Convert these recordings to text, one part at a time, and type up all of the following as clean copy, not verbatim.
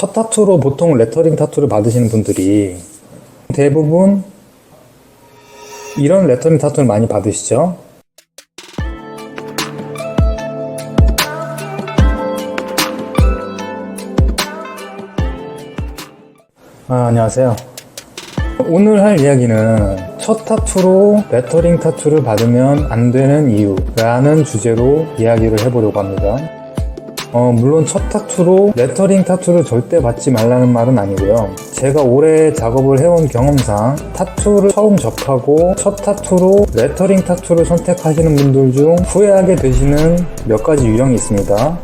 첫 타투로 보통 레터링 타투를 받으시는 분들이 대부분 이런 레터링 타투를 많이 받으시죠. 안녕하세요. 오늘 할 이야기는 첫 타투로 레터링 타투를 받으면 안 되는 이유라는 주제로 이야기를 해보려고 합니다. 물론 첫 타투로 레터링 타투를 절대 받지 말라는 말은 아니고요. 제가 오래 작업을 해온 경험상 타투를 처음 접하고 첫 타투로 레터링 타투를 선택하시는 분들 중 후회하게 되시는 몇 가지 유형이 있습니다.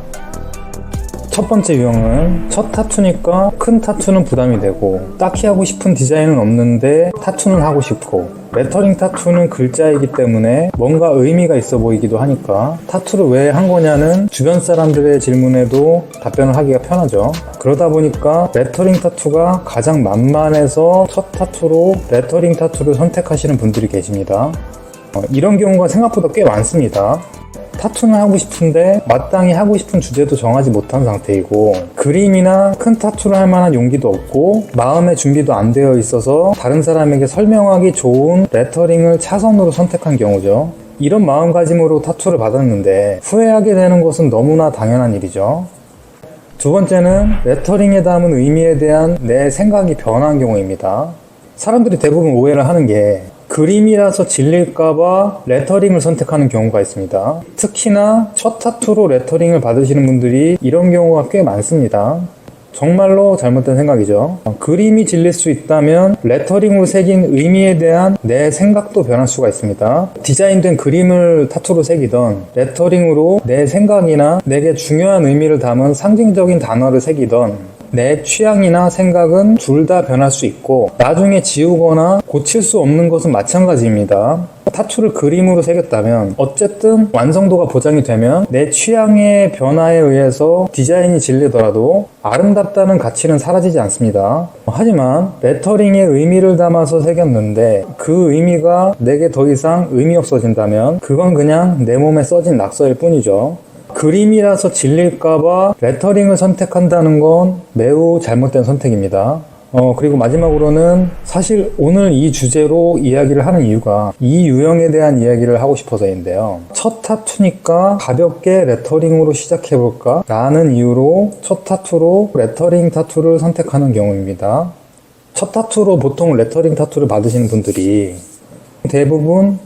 첫 번째 유형은 첫 타투니까 큰 타투는 부담이 되고 딱히 하고 싶은 디자인은 없는데 타투는 하고 싶고 레터링 타투는 글자이기 때문에 뭔가 의미가 있어 보이기도 하니까 타투를 왜 한 거냐는 주변 사람들의 질문에도 답변을 하기가 편하죠. 그러다 보니까 레터링 타투가 가장 만만해서 첫 타투로 레터링 타투를 선택하시는 분들이 계십니다. 이런 경우가 생각보다 꽤 많습니다. 타투는 하고 싶은데 마땅히 하고 싶은 주제도 정하지 못한 상태이고 그림이나 큰 타투를 할 만한 용기도 없고 마음의 준비도 안 되어 있어서 다른 사람에게 설명하기 좋은 레터링을 차선으로 선택한 경우죠. 이런 마음가짐으로 타투를 받았는데 후회하게 되는 것은 너무나 당연한 일이죠. 두 번째는 레터링에 담은 의미에 대한 내 생각이 변한 경우입니다. 사람들이 대부분 오해를 하는 게 그림이라서 질릴까봐 레터링을 선택하는 경우가 있습니다. 특히나 첫 타투로 레터링을 받으시는 분들이 이런 경우가 꽤 많습니다. 정말로 잘못된 생각이죠. 그림이 질릴 수 있다면 레터링으로 새긴 의미에 대한 내 생각도 변할 수가 있습니다. 디자인된 그림을 타투로 새기던 레터링으로 내 생각이나 내게 중요한 의미를 담은 상징적인 단어를 새기던 내 취향이나 생각은 둘 다 변할 수 있고 나중에 지우거나 고칠 수 없는 것은 마찬가지입니다. 타투를 그림으로 새겼다면 어쨌든 완성도가 보장이 되면 내 취향의 변화에 의해서 디자인이 질리더라도 아름답다는 가치는 사라지지 않습니다. 하지만 레터링에 의미를 담아서 새겼는데 그 의미가 내게 더 이상 의미 없어진다면 그건 그냥 내 몸에 써진 낙서일 뿐이죠. 그림이라서 질릴까봐 레터링을 선택한다는 건 매우 잘못된 선택입니다. 그리고 마지막으로는 사실 오늘 이 주제로 이야기를 하는 이유가 이 유형에 대한 이야기를 하고 싶어서인데요. 첫 타투니까 가볍게 레터링으로 시작해볼까? 라는 이유로 첫 타투로 레터링 타투를 선택하는 경우입니다. 첫 타투로 보통 레터링 타투를 받으시는 분들이 대부분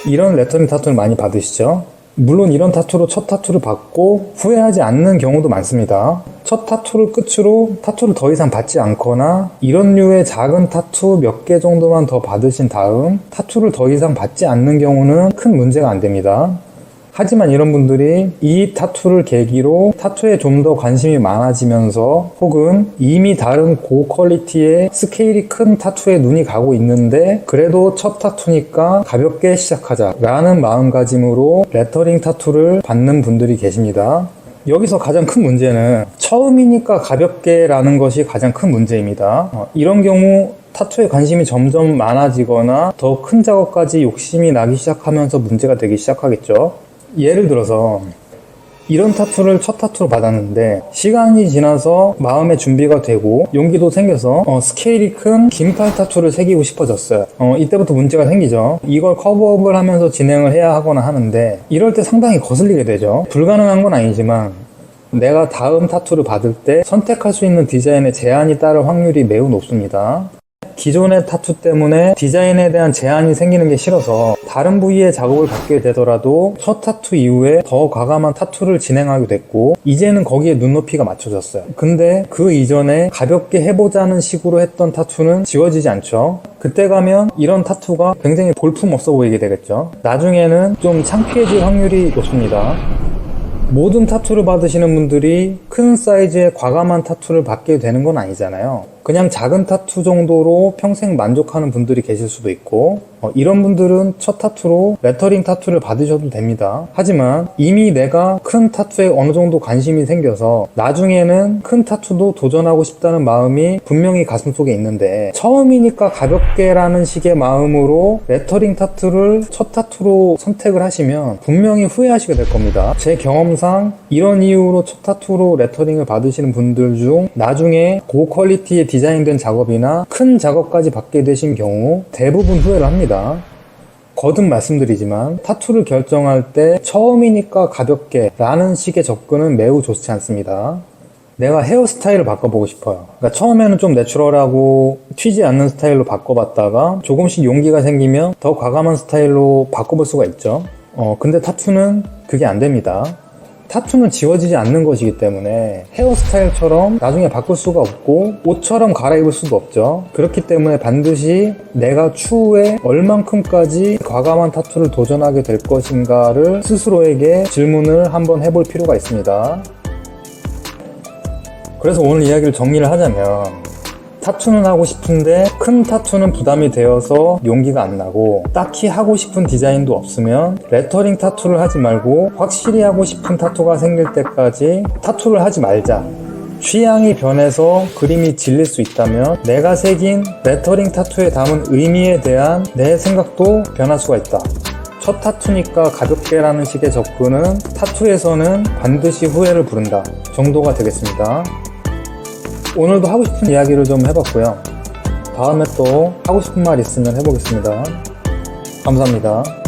이런 레터링 타투를 많이 받으시죠. 물론 이런 타투로 첫 타투를 받고 후회하지 않는 경우도 많습니다. 첫 타투를 끝으로 타투를 더 이상 받지 않거나 이런 류의 작은 타투 몇 개 정도만 더 받으신 다음 타투를 더 이상 받지 않는 경우는 큰 문제가 안 됩니다. 하지만 이런 분들이 이 타투를 계기로 타투에 좀 더 관심이 많아지면서 혹은 이미 다른 고퀄리티의 스케일이 큰 타투에 눈이 가고 있는데 그래도 첫 타투니까 가볍게 시작하자 라는 마음가짐으로 레터링 타투를 받는 분들이 계십니다. 여기서 가장 큰 문제는 처음이니까 가볍게 라는 것이 가장 큰 문제입니다. 이런 경우 타투에 관심이 점점 많아지거나 더 큰 작업까지 욕심이 나기 시작하면서 문제가 되기 시작하겠죠. 예를 들어서 이런 타투를 첫 타투로 받았는데 시간이 지나서 마음의 준비가 되고 용기도 생겨서 스케일이 큰 긴팔 타투를 새기고 싶어졌어요. 이때부터 문제가 생기죠. 이걸 커버업을 하면서 진행을 해야 하거나 하는데 이럴 때 상당히 거슬리게 되죠. 불가능한 건 아니지만 내가 다음 타투를 받을 때 선택할 수 있는 디자인에 제한이 따를 확률이 매우 높습니다. 기존의 타투 때문에 디자인에 대한 제한이 생기는 게 싫어서 다른 부위의 작업을 받게 되더라도 첫 타투 이후에 더 과감한 타투를 진행하게 됐고 이제는 거기에 눈높이가 맞춰졌어요. 근데 그 이전에 가볍게 해보자는 식으로 했던 타투는 지워지지 않죠. 그때 가면 이런 타투가 굉장히 볼품없어 보이게 되겠죠. 나중에는 좀 창피해질 확률이 높습니다. 모든 타투를 받으시는 분들이 큰 사이즈의 과감한 타투를 받게 되는 건 아니잖아요. 그냥 작은 타투 정도로 평생 만족하는 분들이 계실 수도 있고 이런 분들은 첫 타투로 레터링 타투를 받으셔도 됩니다. 하지만 이미 내가 큰 타투에 어느 정도 관심이 생겨서 나중에는 큰 타투도 도전하고 싶다는 마음이 분명히 가슴속에 있는데 처음이니까 가볍게라는 식의 마음으로 레터링 타투를 첫 타투로 선택을 하시면 분명히 후회하시게 될 겁니다. 제 경험상 이런 이유로 첫 타투로 레터링을 받으시는 분들 중 나중에 고퀄리티의 디자인된 작업이나 큰 작업까지 받게 되신 경우 대부분 후회를 합니다. 거듭 말씀드리지만 타투를 결정할 때 처음이니까 가볍게 라는 식의 접근은 매우 좋지 않습니다. 내가 헤어스타일을 바꿔보고 싶어요. 그러니까 처음에는 좀 내추럴하고 튀지 않는 스타일로 바꿔봤다가 조금씩 용기가 생기면 더 과감한 스타일로 바꿔볼 수가 있죠. 근데 타투는 그게 안 됩니다. 타투는 지워지지 않는 것이기 때문에 헤어스타일처럼 나중에 바꿀 수가 없고 옷처럼 갈아입을 수도 없죠. 그렇기 때문에 반드시 내가 추후에 얼만큼까지 과감한 타투를 도전하게 될 것인가를 스스로에게 질문을 한번 해볼 필요가 있습니다. 그래서 오늘 이야기를 정리를 하자면 타투는 하고 싶은데 큰 타투는 부담이 되어서 용기가 안 나고 딱히 하고 싶은 디자인도 없으면 레터링 타투를 하지 말고 확실히 하고 싶은 타투가 생길 때까지 타투를 하지 말자. 취향이 변해서 그림이 질릴 수 있다면 내가 새긴 레터링 타투에 담은 의미에 대한 내 생각도 변할 수가 있다. 첫 타투니까 가볍게라는 식의 접근은 타투에서는 반드시 후회를 부른다 정도가 되겠습니다. 오늘도 하고 싶은 이야기를 좀 해봤고요. 다음에 또 하고 싶은 말 있으면 해보겠습니다. 감사합니다.